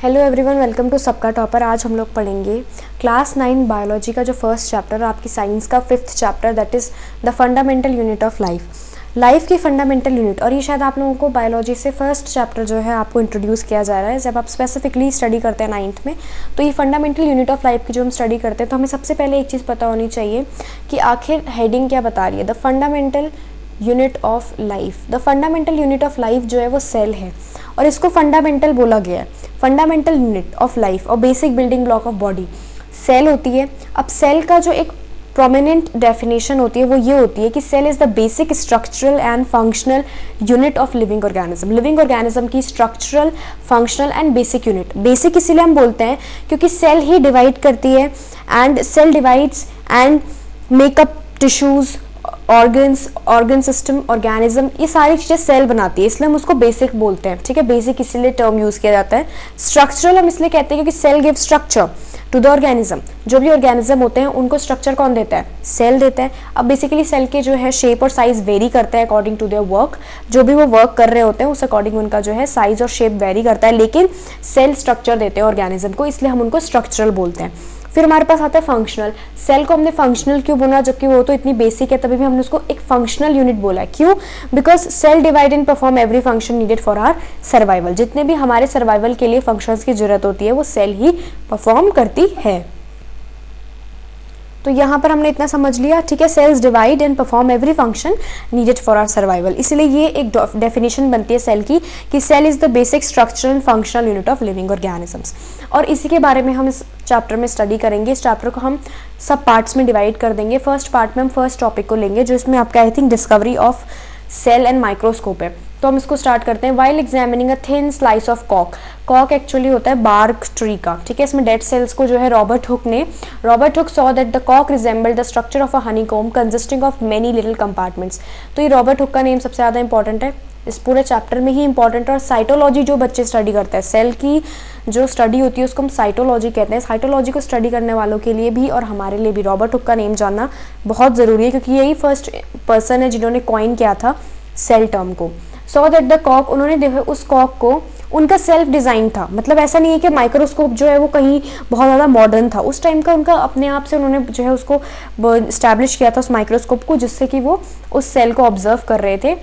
Hello everyone, welcome to सबका topper. आज हम लोग पढ़ेंगे क्लास 9 बायोलॉजी का जो फर्स्ट चैप्टर है आपकी साइंस का 5th chapter, that is the fundamental unit of life की फंडामेंटल यूनिट। और ये शायद आप लोगों को बायोलॉजी से फर्स्ट चैप्टर जो है आपको इंट्रोड्यूस किया जा रहा है। जब आप स्पेसिफिकली स्टडी करते हैं 9th में, तो ये फंडामेंटल यूनिट ऑफ लाइफ की जो हम स्टडी करते हैं, तो हमें सबसे पहले एक चीज़ पता होनी चाहिए कि आखिर हेडिंग क्या बता रही है। The fundamental unit of life, the fundamental unit of life जो है वो सेल है, और इसको फंडामेंटल बोला गया है। फंडामेंटल यूनिट ऑफ लाइफ और basic building block of body cell होती है। अब सेल का जो एक प्रोमिनेंट डेफिनेशन होती है वो ये होती है कि cell is the basic structural and functional unit of living organism. Living organism की structural, functional and basic unit. Basic इसीलिए हम बोलते हैं क्योंकि सेल ही डिवाइड करती है, and cell divides and make up tissues, organ system, organism, ये सारी चीज़ें सेल बनाती है, इसलिए हम उसको बेसिक बोलते हैं। ठीक है, बेसिक इसीलिए टर्म यूज़ किया जाता है। स्ट्रक्चरल हम इसलिए कहते हैं क्योंकि cell give structure to the organism. जो भी ऑर्गेनिज्म होते हैं उनको स्ट्रक्चर कौन देता है? सेल देता है। अब बेसिकली सेल के जो है शेप और साइज वेरी करता है अकॉर्डिंग टू देयर वर्क। जो भी वो वर्क कर रहे होते हैं उस अकॉर्डिंग उनका जो है साइज और शेप वेरी करता है, लेकिन सेल स्ट्रक्चर देते हैं ऑर्गेनिज्म को, इसलिए हम उनको स्ट्रक्चरल बोलते हैं। फिर हमारे पास आता है फंक्शनल। सेल को हमने फंक्शनल क्यों बोला, जबकि वो तो इतनी बेसिक है, तभी भी हमने उसको एक फंक्शनल यूनिट बोला है। क्यों? Because cell divide and perform every function needed for our survival. जितने भी हमारे सर्वाइवल के लिए फंक्शंस की जरूरत होती है वो सेल ही परफॉर्म करती है। तो यहाँ पर हमने इतना समझ लिया। ठीक है, cells divide and perform every function needed for our survival. इसलिए ये एक डेफिनेशन बनती है सेल की कि cell is the basic structural and functional unit of living organisms. और इसी के बारे में हम इस चैप्टर में स्टडी करेंगे। इस चैप्टर को हम सब पार्ट्स में डिवाइड कर देंगे। फर्स्ट पार्ट में हम फर्स्ट टॉपिक को लेंगे, जो इसमें आपका I think discovery of cell and microscope है। तो हम इसको स्टार्ट करते हैं। While examining a thin slice of कॉक एक्चुअली होता है बार्क ट्री का। ठीक है, इसमें डेड सेल्स को जो है Robert Hooke saw that the कॉक resembled the structure of a honeycomb consisting of many little compartments. तो ये रॉबर्ट हुक का नेम सबसे ज़्यादा इंपॉर्टेंट है, इस पूरे चैप्टर में ही इंपॉर्टेंट है। और साइटोलॉजी जो बच्चे स्टडी करते हैं, सेल की जो स्टडी होती है उसको हम साइटोलॉजी कहते हैं। साइटोलॉजी को स्टडी करने वालों के लिए भी और हमारे लिए भी रॉबर्ट हुक का नेम जानना बहुत ज़रूरी है, क्योंकि यही फर्स्ट पर्सन है जिन्होंने कॉइन किया था सेल टर्म को। सो दैट द कॉक, उन्होंने देखा उस कॉक को, उनका सेल्फ डिज़ाइन था। मतलब ऐसा नहीं है कि माइक्रोस्कोप जो है वो कहीं बहुत ज़्यादा मॉडर्न था उस टाइम का, उनका अपने आप से उन्होंने जो है उसको इस्टेब्लिश किया था उस माइक्रोस्कोप को, जिससे कि वो उस सेल को ऑब्जर्व कर रहे थे।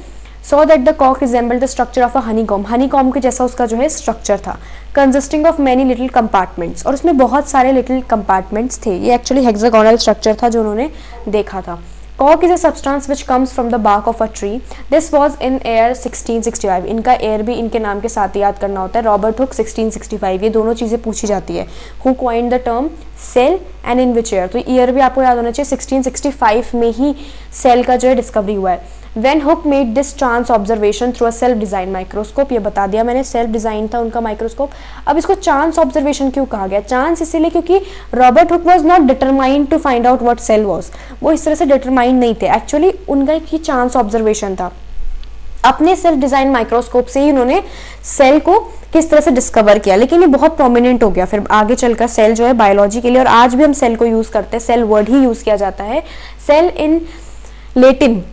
सो दैट द कॉक resembled the structure of a honeycomb के जैसा उसका जो है स्ट्रक्चर था, consisting of many little compartments, और उसमें बहुत सारे लिटिल कंपार्टमेंट्स थे। ये एक्चुअली हेक्सागोनल स्ट्रक्चर था जो उन्होंने देखा था। Cork is a substance which comes from the bark of a tree. This was in year 1665. इनका एयर भी इनके नाम के साथ याद करना होता है। रॉबर्ट हुक 1665, ये दोनों चीज़ें पूछी जाती है। Who coined the term cell and in which year? तो ईयर भी आपको याद होना चाहिए, 1665 में ही सेल का जो है डिस्कवरी हुआ है। When Hook made this chance observation through a self-designed microscope, ये बता दिया मैंने, सेल्फ डिजाइन था उनका माइक्रोस्कोप। अब इसको चांस ऑब्जर्वेशन क्यों कहा गया? चांस इसीलिए क्योंकि Robert Hooke was not determined to find out what cell was. वो इस तरह से डिटरमाइंड नहीं थे, एक्चुअली उनका एक ही चांस ऑब्जर्वेशन था। अपने सेल्फ डिजाइन माइक्रोस्कोप से ही उन्होंने सेल को किस तरह से डिस्कवर किया, लेकिन ये बहुत प्रोमिनेंट हो गया फिर आगे चलकर सेल जो है बायोलॉजी के लिए। और आज भी हम सेल को यूज करते हैं, सेल वर्ड ही यूज किया जाता है। Cell in Latin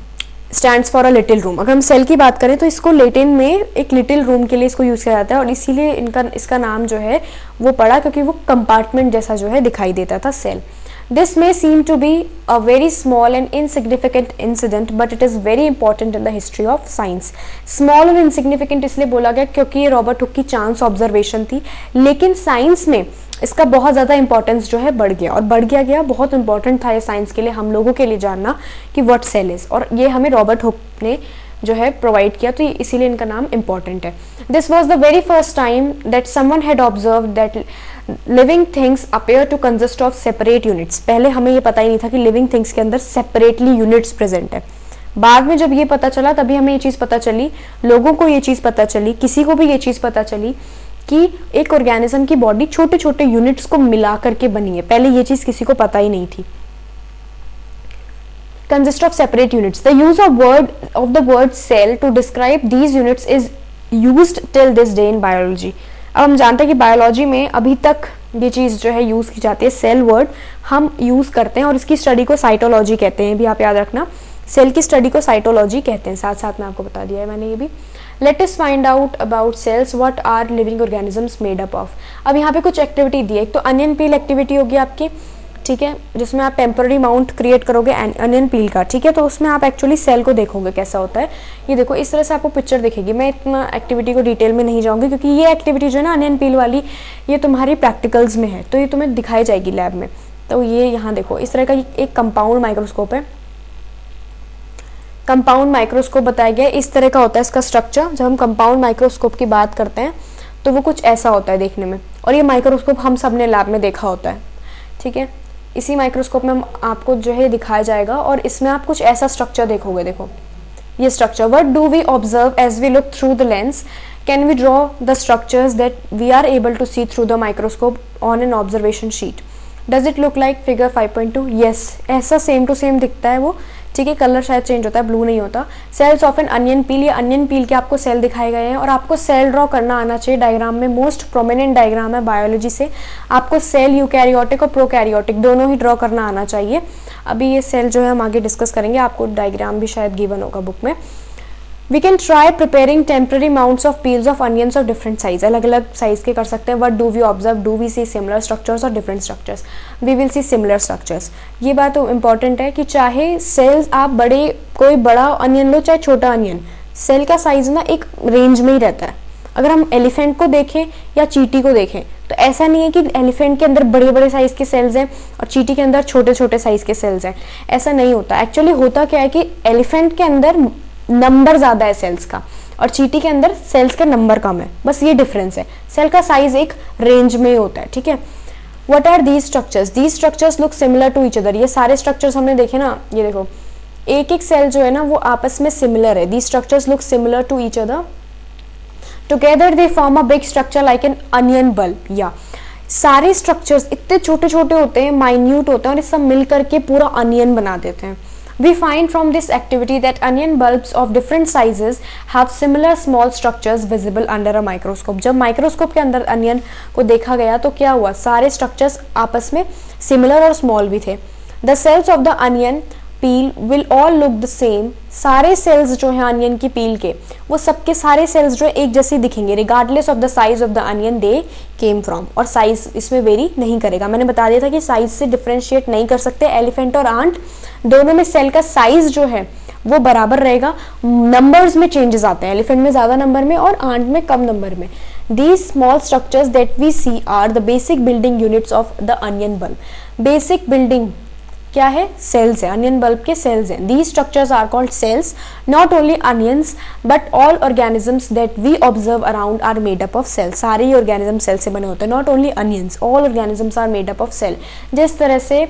stands for a little room. अगर हम सेल की बात करें तो इसको लेटिन में एक लिटिल रूम के लिए इसको यूज़ किया जाता है, और इसीलिए इसका नाम जो है वो पड़ा, क्योंकि वो कंपार्टमेंट जैसा जो है दिखाई देता था cell. This may seem to be a very small and insignificant incident, but it is very important in the history of science. Small और insignificant इसलिए बोला गया क्योंकि ये रॉबर्ट हुक की चांस ऑब्जर्वेशन थी, लेकिन साइंस में इसका बहुत ज़्यादा इंपॉर्टेंस जो है बढ़ गया, और बढ़ गया बहुत इंपॉर्टेंट था ये साइंस के लिए, हम लोगों के लिए जानना कि व्हाट सेल इज़, और ये हमें रॉबर्ट हुक ने जो है प्रोवाइड किया, तो इसीलिए इनका नाम इंपॉर्टेंट है। This was the very first time that someone had observe that living things appear to consist of separate units. पहले हमें ये पता ही नहीं था कि लिविंग थिंग्स के अंदर सेपरेटली यूनिट्स प्रेजेंट है। बाद में जब ये पता चला तभी हमें ये चीज़ पता चली, लोगों को ये चीज़ पता चली, किसी को भी ये चीज़ पता चली कि एक ऑर्गेनिज्म की बॉडी छोटे छोटे यूनिट्स को मिला करके बनी है। पहले ये चीज़ किसी को पता ही नहीं थी। Consist of separate units. The use of the word cell to describe these units is used till this day in biology. अब हम जानते हैं कि बायोलॉजी में अभी तक ये चीज़ जो है यूज़ की जाती है, सेल वर्ड हम यूज़ करते हैं, और इसकी स्टडी को साइटोलॉजी कहते हैं, भी आप याद रखना। सेल की स्टडी को साइटोलॉजी कहते हैं, साथ साथ में आपको बता दिया है मैंने ये भी। Let us find out about cells, what are living organisms made up of. अब यहाँ पे कुछ एक्टिविटी दी है, एक तो अनियन पील एक्टिविटी होगी आपकी, ठीक है, जिसमें आप टेम्पररी माउंट क्रिएट करोगे अनियन पील का, ठीक है। तो उसमें आप एक्चुअली सेल को देखोगे कैसा होता है। ये देखो इस तरह से आपको पिक्चर दिखेगी। मैं इतना एक्टिविटी को डिटेल में नहीं जाऊंगी क्योंकि ये एक्टिविटी जो है ना अनियन पील वाली, ये तुम्हारी प्रैक्टिकल्स में है, तो ये तुम्हें दिखाई जाएगी लैब में। तो ये यहाँ देखो इस तरह का एक कंपाउंड माइक्रोस्कोप है, कंपाउंड माइक्रोस्कोप बताया गया इस तरह का होता है इसका स्ट्रक्चर। जब हम कंपाउंड माइक्रोस्कोप की बात करते हैं तो वो कुछ ऐसा होता है देखने में, और ये माइक्रोस्कोप हम सब ने लैब में देखा होता है, ठीक है। इसी माइक्रोस्कोप में आपको जो है दिखाया जाएगा और इसमें आप कुछ ऐसा स्ट्रक्चर देखोगे। देखो ये structure, what do we observe as we look through the lens, can we draw the structures that we are able to see through the microscope on an observation sheet, does it look like figure 5.2, yes, ऐसा same to same दिखता है वो, ठीक है। Colour शायद change होता है, blue नहीं होता। Cells of an onion peel, ये अनियन पील के आपको सेल दिखाए गए हैं और आपको सेल ड्रॉ करना आना चाहिए डायग्राम में। मोस्ट प्रोमिनेंट डायग्राम है बायोलॉजी से, आपको सेल यूकैरियोटिक और प्रोकैरियोटिक दोनों ही ड्रॉ करना आना चाहिए। अभी ये सेल जो है हम आगे डिस्कस करेंगे, आपको डायग्राम भी शायद गिवन होगा बुक में। We can try preparing temporary mounts of peels of onions of different size, अलग अलग साइज के कर सकते हैं। What do we observe? Do we see similar structures or different structures? We will see similar structures. ये बात तो important है कि चाहे सेल्स आप बड़े, कोई बड़ा अनियन लो चाहे छोटा अनियन, सेल का साइज ना एक रेंज में ही रहता है। अगर हम एलिफेंट को देखें या चींटी को देखें तो ऐसा नहीं है कि एलिफेंट के अंदर बड़े बड़े साइज के सेल्स हैं और चींटी के अंदर छोटे छोटे साइज के सेल्स हैं, ऐसा नहीं होता। एक्चुअली होता क्या है कि एलिफेंट के अंदर नंबर ज्यादा है सेल्स का और चींटी के अंदर सेल्स का नंबर कम है, बस ये डिफरेंस है। सेल का साइज एक रेंज में होता है, ठीक है। What are these structures? These structures look similar to each other. ये सारे स्ट्रक्चर्स हमने देखे ना, ये देखो एक एक सेल जो है ना वो आपस में सिमिलर है। These structures look similar to each other, together they form a big structure like an onion bulb. या सारे स्ट्रक्चर्स इतने छोटे छोटे होते हैं, माइन्यूट होते हैं और ये सब मिल करके पूरा अनियन बना देते हैं। We find from this activity that onion bulbs of different sizes have similar small structures visible under a microscope. जब माइक्रोस्कोप के अंदर अनियन को देखा गया तो क्या हुआ, सारे स्ट्रक्चर्स आपस में सिमिलर और स्मॉल भी थे। The cells of the onion peel will all look the same. सारे सेल्स जो हैं अनियन की पील के, वो सबके सारे सेल्स जो है एक जैसे दिखेंगे regardless of the size of the onion they came from. और साइज इसमें वेरी नहीं करेगा। मैंने बता दिया था कि साइज से डिफ्रेंशिएट नहीं कर सकते। एलिफेंट और आंट दोनों में सेल का साइज जो है वो बराबर रहेगा, नंबर्स में चेंजेस आते हैं, एलिफेंट में ज्यादा नंबर में और आंट में कम नंबर में। These small structures that we see are the basic building units of the onion bulb. Basic building क्या है, सेल्स है, अनियन बल्ब के सेल्स हैं। These structures are called cells. Not only onions but all organisms that we observe around are made up of cells. सारे ही organism cell से बने होते हैं। Not only onions, all organisms are made up of cell. जिस तरह से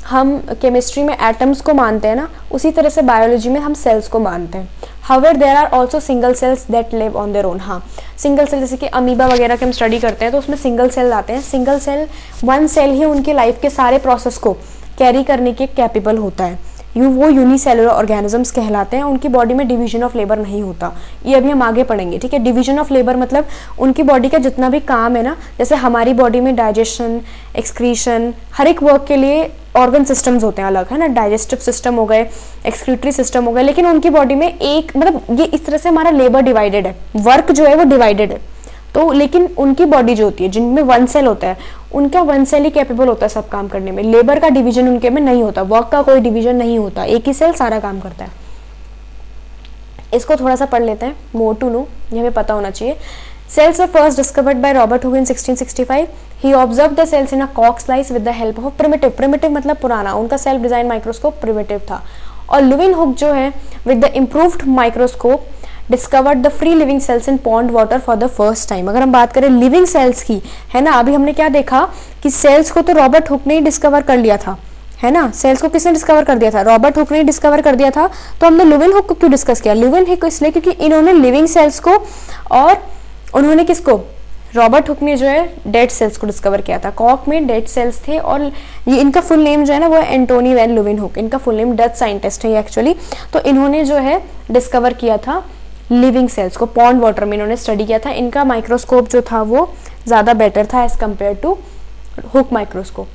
हम chemistry में एटम्स को मानते हैं ना, उसी तरह से बायोलॉजी में हम सेल्स को मानते हैं। However, there are also single cells that live on their own. हाँ, सिंगल सेल जैसे कि अमीबा वगैरह के हम स्टडी करते हैं तो उसमें सिंगल सेल आते हैं। सिंगल सेल, वन सेल ही उनके लाइफ के सारे प्रोसेस को कैरी करने के कैपेबल होता है। वो यूनिसेलुलर ऑर्गेनिजम्स कहलाते हैं। उनकी बॉडी में डिवीजन ऑफ लेबर नहीं होता, ये अभी हम आगे पढ़ेंगे, ठीक है। डिवीजन ऑफ लेबर मतलब उनकी बॉडी का जितना भी काम है ना, जैसे हमारी बॉडी में डाइजेशन, एक्सक्रीशन, हर एक वर्क के लिए ऑर्गन सिस्टम्स होते हैं अलग, है ना। डाइजेस्टिव सिस्टम हो गए, एक्सक्रीटरी सिस्टम हो गए, लेकिन उनकी बॉडी में एक मतलब ये इस तरह से हमारा लेबर डिवाइडेड है, वर्क जो है वो डिवाइडेड है। तो लेकिन उनकी बॉडी जो होती है जिनमें वन सेल होता है, उनका वन सेल ही कैपेबल होता है सब काम करने में। लेबर का डिवीजन उनके में नहीं होता, वर्क का कोई डिवीजन नहीं होता, एक ही सेल सारा काम करता है। इसको थोड़ा सा पढ़ लेते हैं, मोर टू नो, ये हमें पता होना चाहिए। Cells were first discovered by Robert Hooke in 1665. He observed the cells in a cork slice with the help of a primitive. Primitive मतलब पुराना, उनका सेल्फ डिजाइन माइक्रोस्कोप प्रिमिटिव था। और लुविन हुक जो है with the improved microscope discovered the free living cells in pond water for the first time. अगर हम बात करें लिविंग सेल्स की, है ना, अभी हमने क्या देखा कि सेल्स को तो रॉबर्ट हुक ने ही डिस्कवर कर लिया था, है ना। सेल्स को किसने डिस्कवर कर दिया था, रॉबर्ट हुक ने डिस्कवर कर दिया था। तो हमने लुविन हुक को क्यों डिस्कस किया, लुविन हुक इसलिए क्योंकि इन्होंने लिविंग सेल्स को और उन्होंने किसको, रॉबर्ट हुक ने जो है डेड सेल्स को डिस्कवर किया था। कॉक में डेड सेल्स थे और ये इनका फुल नेम जो है ना वो है एंटोनी वैन लुविन हुक, इनका फुल नेम, डच साइंटिस्ट है एक्चुअली। तो इन्होंने जो है डिस्कवर किया था लिविंग सेल्स को, पॉन्ड वाटर में इन्होंने स्टडी किया था। इनका माइक्रोस्कोप जो था वो ज़्यादा बेटर था as compare to Hooke microscope.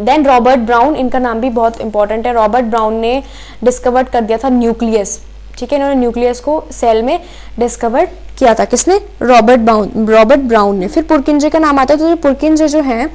Then Robert Brown, इनका नाम भी बहुत इंपॉर्टेंट है। रॉबर्ट ब्राउन ने डिस्कवर कर दिया था न्यूक्लियस, ठीक है, इन्होंने न्यूक्लियस को सेल में डिस्कवर किया था, किसने? रॉबर्ट ब्राउन ने। फिर पुरकिंजे का नाम आता है, तो जो पुरकिंजे जो है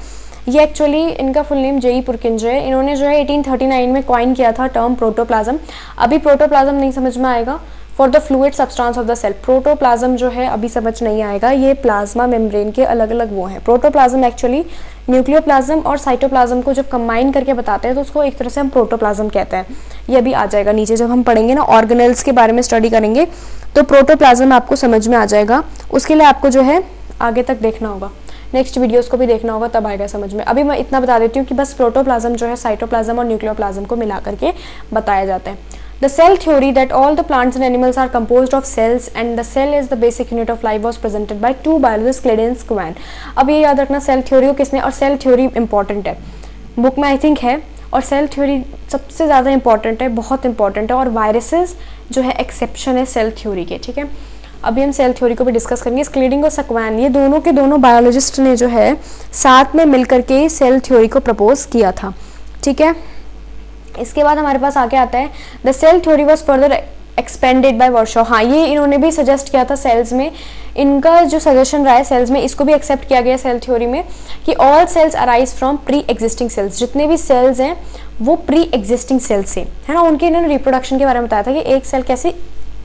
ये एक्चुअली इनका फुल नेम जेई पुरकिंजे है। इन्होंने जो है 1839 में कॉइन किया था टर्म प्रोटोप्लाज्म। अभी प्रोटोप्लाज्म नहीं समझ में आएगा, for the fluid substance of the cell. Protoplasm जो है अभी समझ नहीं आएगा, ये प्लाज्मा मेम्ब्रेन के अलग अलग वो हैं। प्रोटोप्लाज्म एक्चुअली न्यूक्लियोप्लाज्म और साइटोप्लाज्म को जब कंबाइन करके बताते हैं तो उसको एक तरह से हम प्रोटोप्लाज्म कहते हैं। ये अभी आ जाएगा नीचे जब हम पढ़ेंगे ना, ऑर्गेनेल्स के बारे में स्टडी करेंगे तो प्रोटोप्लाज्म आपको समझ में आ जाएगा। उसके लिए आपको जो है आगे तक देखना होगा, नेक्स्ट वीडियोस को भी देखना होगा, तब आएगा समझ में। अभी मैं इतना बता देती हूँ कि बस प्रोटोप्लाज्म जो है साइटोप्लाज्म और न्यूक्लियोप्लाज्म को मिला करके बताया जाता है। The cell theory that all the plants and animals are composed of cells and the cell is the basic unit of life was presented by two biologists, Clade and Schwann। अब ये याद रखना सेल थ्योरी को किसने, और cell theory important है, book में I think है, और सेल थ्योरी सबसे ज़्यादा इंपॉर्टेंट है, बहुत इंपॉर्टेंट है, और वायरसेस जो है एक्सेप्शन है सेल थ्योरी के, ठीक है। अभी हम सेल थ्योरी को भी डिस्कस करेंगे। क्लेडिंग और स्क्वैन ये दोनों के दोनों बायोलॉजिस्ट ने जो है साथ में मिलकर के सेल थ्योरी को प्रपोज किया था, ठीक है। इसके बाद हमारे पास आगे आता है the cell theory was further expanded by Virchow. हाँ, ये इन्होंने भी सजेस्ट किया था सेल्स में, इनका जो सजेशन रहा है सेल्स में, इसको भी एक्सेप्ट किया गया सेल थ्योरी में कि all cells arise from pre existing cells. जितने भी सेल्स हैं वो प्री एग्जिस्टिंग सेल्स से, है ना। उनके इन्होंने रिप्रोडक्शन के बारे में बताया था कि एक सेल कैसे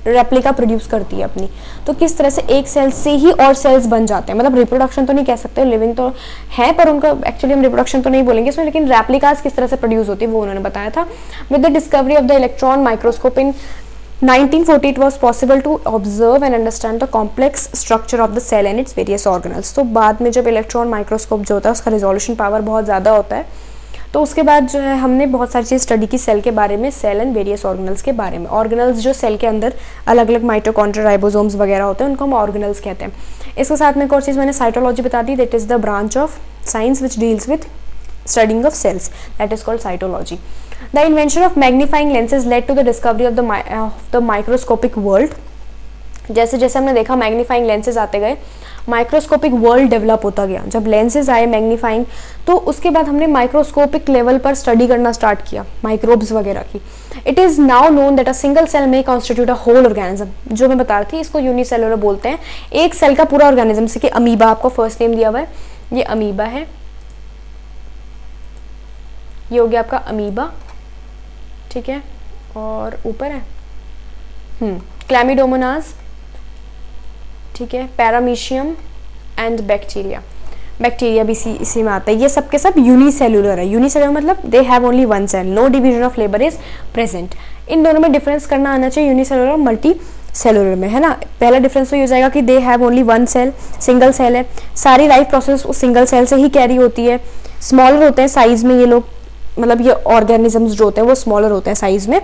रेप्लिका प्रोड्यूस करती है अपनी, तो किस तरह से एक सेल से ही और सेल्स बन जाते हैं। मतलब रिप्रोडक्शन तो नहीं कह सकते, लिविंग तो है, पर उनका एक्चुअली हम रिप्रोडक्शन तो नहीं बोलेंगे इसमें, लेकिन रेप्लिकास किस तरह से प्रोड्यूस होती है वो उन्होंने बताया था। With the discovery of the electron microscope in 1940 it was possible to observe and understand the complex structure of the cell and its various organelles। तो बाद में जब इलेक्ट्रॉन माइक्रोस्कोप जो होता है उसका रिजोल्यूशन पावर बहुत ज़्यादा होता है, तो उसके बाद जो है हमने बहुत सारी चीज़ स्टडी की सेल के बारे में, सेल एंड वेरियस ऑर्गेनल्स के बारे में। ऑर्गेनल्स जो सेल के अंदर अलग अलग माइटोकॉन्ड्रिया, राइबोसोम्स वगैरह होते हैं, उनको हम ऑर्गेनल्स कहते हैं। इसके साथ में एक और चीज़ मैंने साइटोलॉजी बता दी, that is the branch of science which deals with studying of cells, that is called cytology. The invention of magnifying lenses led to the discovery of the microscopic world. जैसे जैसे हमने देखा मैग्नीफाइंग लेंसेज आते गए, microscopic world develop होता गया। जब lenses आए मैग्नीफाइंग, तो उसके बाद हमने माइक्रोस्कोपिक लेवल पर स्टडी करना स्टार्ट किया माइक्रोब्स वगैरह की। It is now known that a single cell may constitute a whole organism. जो मैं बता रही थी, इसको यूनिसेलुलर बोलते हैं, एक सेल का पूरा ऑर्गेनिज्म। जैसे कि अमीबा, आपको फर्स्ट नेम दिया हुआ है, ये अमीबा है, ये हो गया आपका अमीबा, ठीक है। और ऊपर है क्लैमिडोमोनास, ठीक है, पैरामीशियम एंड बैक्टीरिया। बैक्टीरिया भी इसी में आता है। ये सब के सब यूनिसेलुलर है। यूनिसेलुलर मतलब they have only one cell, no division of labour is present. इन दोनों में डिफरेंस करना आना चाहिए, यूनिसेलुलर और मल्टी सेलुलर में, है ना। पहला डिफरेंस तो ये हो जाएगा कि they have only one cell, single cell है, सारी लाइफ प्रोसेस उस सिंगल सेल से ही कैरी होती है। स्मॉलर होते हैं साइज में ये लोग, मतलब ये ऑर्गेनिजम्स जो होते हैं वो स्मॉलर होते हैं साइज में,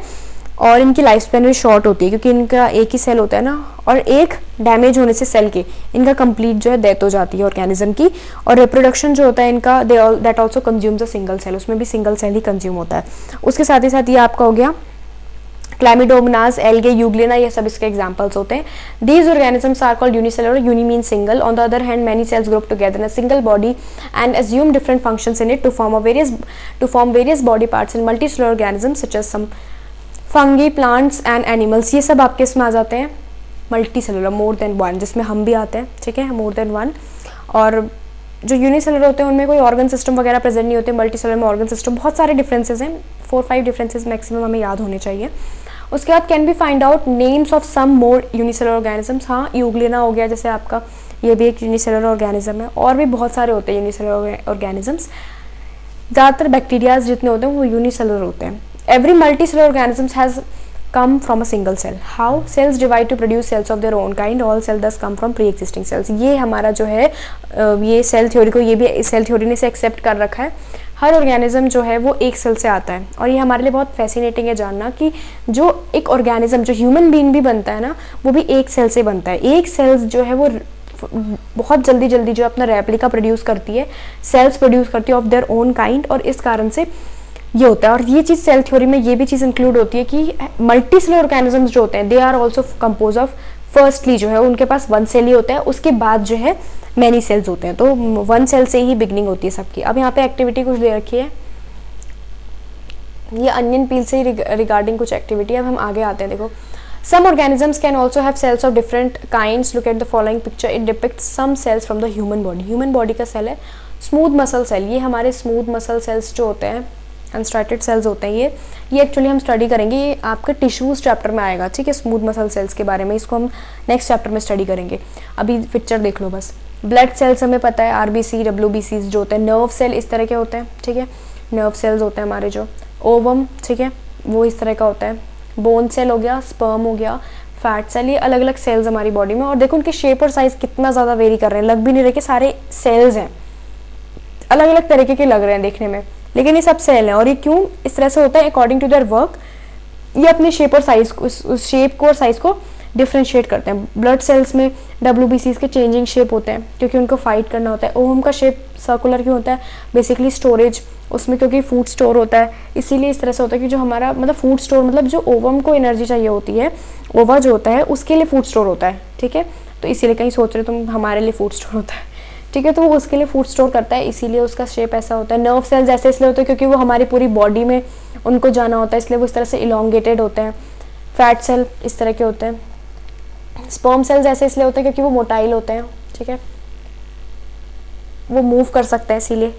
और इनकी लाइफ स्पैन भी शॉर्ट होती है क्योंकि इनका एक ही सेल होता है ना, और एक डैमेज होने से सेल के इनका कंप्लीट जो है डेथ हो जाती है ऑर्गेनिज्म की। और रिप्रोडक्शन जो होता है इनका, that also consumes a single cell, उसमें भी सिंगल सेल ही कंज्यूम होता है। उसके साथ ही साथ ये आपका हो गया क्लैमिडोमोनास, एल्गे, यूग्लिना, ये सब इसके एग्जांपल्स होते हैं। These organisms are called unicellular, uni mean single. On the other hand many cells group together in a single body and assume different functions in it to form various body parts in multicellular organisms such as some fungi, plants and animals. ये सब आपके इसमें आ जाते हैं multi cellular, more than one, जिसमें हम भी आते हैं, ठीक है, मोर देन वन। और जो यूनिसेलुलर होते हैं उनमें कोई ऑर्गन सिस्टम वगैरह प्रेजेंट नहीं होते। मल्टी सेलुलर में ऑर्गन सिस्टम, बहुत सारे डिफरेंसेस हैं, 4-5 डिफरेंसेस मैक्सिमम हमें याद होने चाहिए। उसके बाद can be find out names of some more unicellular organisms. हाँ, यूग्लिना हो गया जैसे आपका, ये भी एक यूनिसेलुलर ऑर्गेनिज्म है, और भी बहुत सारे होते हैं यूनिसेलुलर ऑर्गेनिजम्स। ज़्यादातर बैक्टीरियाज जितने होते हैं वो यूनिसेलुलर होते हैं। Every multicellular organism has come from a single cell. How? Cells divide to produce cells of their own kind. All cells thus come from pre-existing cells. ये हमारा जो है ये सेल थ्योरी को, ये भी सेल थ्योरी ने से एक्सेप्ट कर रखा है। हर ऑर्गेनिज्म जो है वो एक सेल से आता है, और ये हमारे लिए बहुत फैसिनेटिंग है जानना कि जो एक ऑर्गेनिज्म, जो ह्यूमन बीइंग भी बनता है ना, वो भी एक सेल से बनता है। एक सेल्स जो है वो बहुत जल्दी जल्दी जो अपना रेप्लिका प्रोड्यूस करती है, सेल्स प्रोड्यूस करती है ऑफ देयर ओन काइंड, और इस कारण से ये होता है। और ये चीज़ सेल थ्योरी में ये भी चीज़ इंक्लूड होती है कि मल्टी सेलुलर ऑर्गेनिजम्स जो होते हैं, they are also compose of, firstly जो है उनके पास वन सेल ही होता है, उसके बाद जो है मैनी सेल्स होते हैं। तो वन सेल से ही बिगनिंग होती है सबकी। अब यहाँ पे एक्टिविटी कुछ दे रखी है, ये अनियन पील से ही रिगार्डिंग कुछ एक्टिविटी। अब हम आगे आते हैं, देखो Some organisms can also have cells of different kinds. Look at the following picture. It depicts some cells from the human body. Human body का सेल है स्मूथ मसल सेल. ये हमारे स्मूथ मसल सेल्स जो होते हैं, unstriated sales होते हैं, ये एक्चुअली हम स्टडी करेंगे. ये आपके टिश्यूज चैप्टर में आएगा, ठीक है, स्मूथ मसल सेल्स के बारे में. इसको हम नेक्स्ट चैप्टर में स्टडी करेंगे. अभी पिक्चर देख लो बस. ब्लड सेल्स हमें पता है, RBC, WBCs जो होते हैं. नर्व सेल इस तरह के होते हैं, ठीक है, नर्व सेल्स होते हैं हमारे जो. ओवम, ठीक है, वो इस तरह का होता है. बोन सेल हो गया, स्पर्म हो गया, फैट सेल, ये अलग अलग सेल्स हमारी बॉडी में. और देखो उनकी शेप और साइज कितना ज़्यादा वेरी कर रहे हैं. लग भी नहीं रहे कि सारे सेल्स हैं, अलग अलग तरीके के लग रहे हैं देखने में, लेकिन ये सब सेल हैं. और ये क्यों इस तरह से होता है? अकॉर्डिंग टू देयर वर्क ये अपने शेप और साइज को, उस शेप को और साइज को डिफ्रेंशिएट करते हैं. ब्लड सेल्स में WBCs के चेंजिंग शेप होते हैं क्योंकि उनको फाइट करना होता है. ओवम का शेप सर्कुलर क्यों होता है? बेसिकली स्टोरेज, उसमें क्योंकि फूड स्टोर होता है, इसीलिए इस तरह से होता है कि जो हमारा मतलब फूड स्टोर, मतलब जो ओवम को एनर्जी चाहिए होती है, ओवा जो होता है उसके लिए फूड स्टोर होता है, ठीक है. तो इसीलिए कहीं सोच रहे तुम हमारे लिए फूड स्टोर होता है, ठीक है, तो वो उसके लिए फूड स्टोर करता है, इसीलिए उसका शेप ऐसा होता है. नर्व सेल्स ऐसे इसलिए होते हैं क्योंकि वो हमारी पूरी बॉडी में उनको जाना होता है, इसलिए वो इस तरह से इलोंगेटेड होते हैं. फैट सेल इस तरह के होते हैं. स्पर्म सेल्स ऐसे इसलिए होते हैं क्योंकि वो मोटाइल होते हैं, ठीक है, वो मूव कर सकते हैं इसीलिए.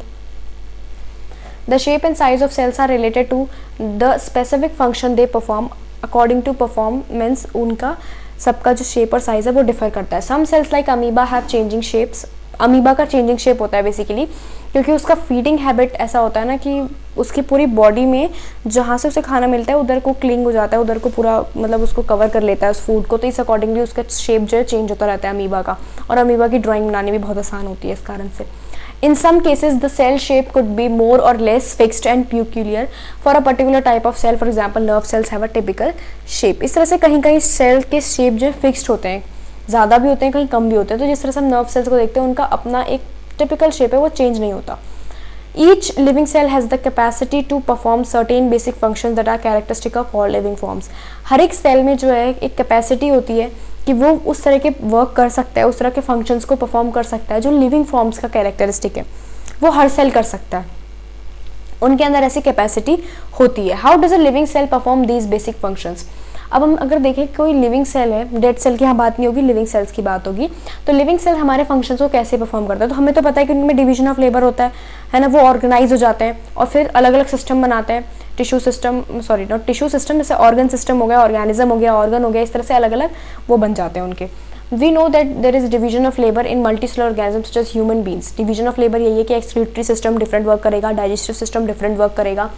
The shape and size of cells are related to the specific function they perform. According to perform means उनका सबका जो शेप और साइज है वो डिफर करता है. Some cells like amoeba have changing shapes. Amoeba का चेंजिंग शेप होता है बेसिकली क्योंकि उसका फीडिंग हैबिट ऐसा होता है ना कि उसकी पूरी बॉडी में जहाँ से उसे खाना मिलता है उधर को क्लिंग हो जाता है, उधर को पूरा मतलब उसको कवर कर लेता है उस फूड को. तो इस अकॉर्डिंगली उसका शेप जो है चेंज होता रहता है अमीबा का. और अमीबा की ड्राइंग बनानी भी बहुत आसान होती है इस कारण से. In some cases, the cell shape could be more or less fixed and peculiar for a particular type of cell. For example, nerve cells have a typical shape. इस तरह से कहीं कहीं सेल के शेप जो है फिक्स्ड होते हैं, ज़्यादा भी होते हैं, कहीं कम भी होते हैं. तो जिस तरह से हम नर्व सेल्स को देखते हैं उनका अपना एक टिपिकल शेप है, वो चेंज नहीं होता. Each living cell has the capacity to perform certain basic functions that are characteristic of all living forms. हर एक सेल में जो है एक कैपेसिटी होती है कि वो उस तरह के वर्क कर सकता है, उस तरह के फंक्शंस को परफॉर्म कर सकता है जो लिविंग फॉर्म्स का कैरेक्टरिस्टिक है, वो हर सेल कर सकता है. उनके अंदर ऐसी कैपेसिटी होती है. How does a living cell perform these basic functions. अब हम अगर देखें कोई लिविंग सेल है, डेड सेल की यहाँ बात नहीं होगी, लिविंग सेल्स की बात होगी. तो लिविंग सेल हमारे फंक्शंस को कैसे परफॉर्म करता है? तो हमें तो पता है कि उनमें डिवीजन ऑफ लेबर होता है ना, वो ऑर्गेनाइज हो जाते हैं और फिर अलग अलग सिस्टम बनाते हैं. Tissue system, sorry not tissue system, जैसे ऑर्गन सिस्टम हो गया, ऑर्गेनिज्म हो गया, ऑर्गन हो गया, इस तरह से अलग अलग वो बन जाते हैं उनके. We know that there is division of labour in multicellular organisms such as human beings. Division of labour यही है कि एक्सक्रीटरी सिस्टम डिफरेंट वर्क करेगा, डाइजेस्टिव सिस्टम डिफरेंट वर्क करेगा.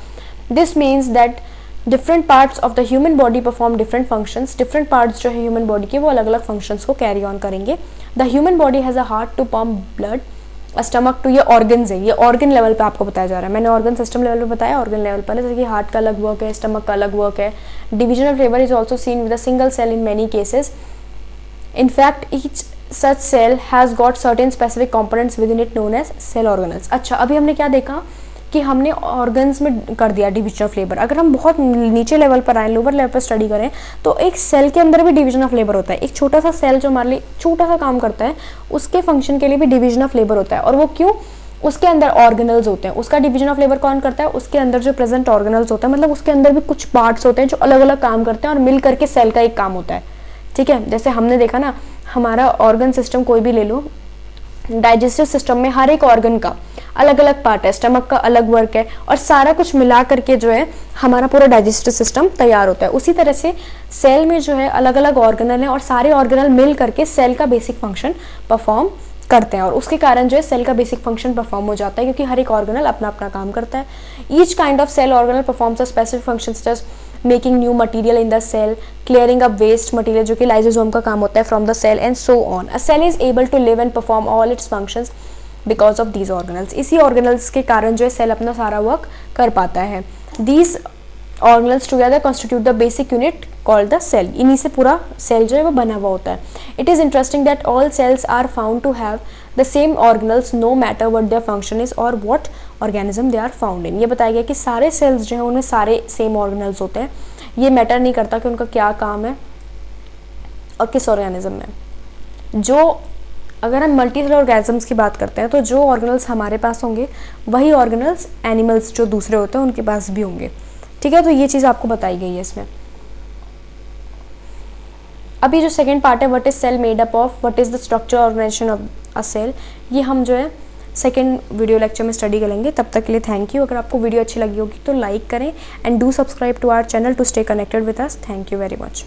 This means that different parts of the human body perform different functions. Different parts जो है human body के वो अलग अलग फंक्शंस को कैरी ऑन करेंगे. The human body has a heart to pump blood, a stomach to, ये organs है, ये ऑर्गन लेवल पे आपको बताया जा रहा है. मैंने ऑर्गन सिस्टम लेवल पे बताया, ऑर्गन लेवल पर जैसे कि हार्ट का अलग वर्क है, स्टमक का अलग वर्क है. Division of labour is also seen with a single cell in many cases. In fact, each such cell has got certain specific components within it known as cell organelles. अच्छा, अभी हमने क्या देखा कि हमने ऑर्गन्स में कर दिया डिवीजन ऑफ लेबर. अगर हम बहुत नीचे लेवल पर आए, लोअर लेवल पर स्टडी करें, तो एक सेल के अंदर भी डिवीजन ऑफ लेबर होता है. एक छोटा सा सेल जो हमारे लिए छोटा सा काम करता है, उसके फंक्शन के लिए भी डिवीजन ऑफ लेबर होता है. और वो क्यों? उसके अंदर ऑर्गेनल्स होते हैं. उसका डिवीजन ऑफ लेबर कौन करता है? उसके अंदर जो प्रेजेंट ऑर्गेनल्स होते हैं, मतलब उसके अंदर भी कुछ पार्ट्स होते हैं जो अलग अलग काम करते हैं और मिल करके सेल का एक काम होता है. ठीक है, जैसे हमने देखा ना, हमारा ऑर्गन सिस्टम कोई भी ले लो, डाइजेस्टिव सिस्टम में हर एक ऑर्गन का अलग अलग पार्ट है, स्टमक का अलग वर्क है, और सारा कुछ मिला करके जो है हमारा पूरा डाइजेस्टिव सिस्टम तैयार होता है. उसी तरह से सेल में जो है अलग अलग ऑर्गेनल हैं और सारे ऑर्गेनल मिल करके सेल का बेसिक फंक्शन परफॉर्म करते हैं. और उसके कारण जो है सेल का बेसिक फंक्शन परफॉर्म हो जाता है क्योंकि हर एक ऑर्गेनल अपना अपना काम करता है. Each kind of cell organelle performs a specific functions just making new material in the cell, clearing up waste material जो कि लाइसोसोम का काम होता है from the cell, and so on. A cell is able to live and perform all its functions because of these organelles. इसी organelles के कारण जो है सेल अपना सारा वर्क कर पाता है. These organelles together constitute the basic unit called the cell. इन्हीं से पूरा सेल जो है वो बना हुआ होता है. It is interesting that all cells are found to have the same organelles no matter what their function is और what organism they are found in. ये बताया गया कि सारे सेल्स जो हैं उनमें सारे सेम ऑर्गेनल्स होते हैं. ये मैटर नहीं करता कि उनका क्या काम है और किस ऑर्गेनिज्म में. जो अगर हम मल्टीसेलुलर ऑर्गेनिजम्स की बात करते हैं तो जो ऑर्गेनल्स हमारे पास होंगे वही ऑर्गेनल्स एनिमल्स जो दूसरे होते हैं उनके पास भी होंगे. ठीक है, तो ये चीज़ आपको बताई गई है इसमें. अभी जो सेकेंड पार्ट है, what is cell made up of, what is the structure organisation of a cell, ये हम जो है सेकेंड वीडियो लेक्चर में स्टडी करेंगे। तब तक के लिए थैंक यू। अगर आपको वीडियो अच्छी लगी होगी तो लाइक करें and do subscribe to our channel to stay connected with us. Thank you very much.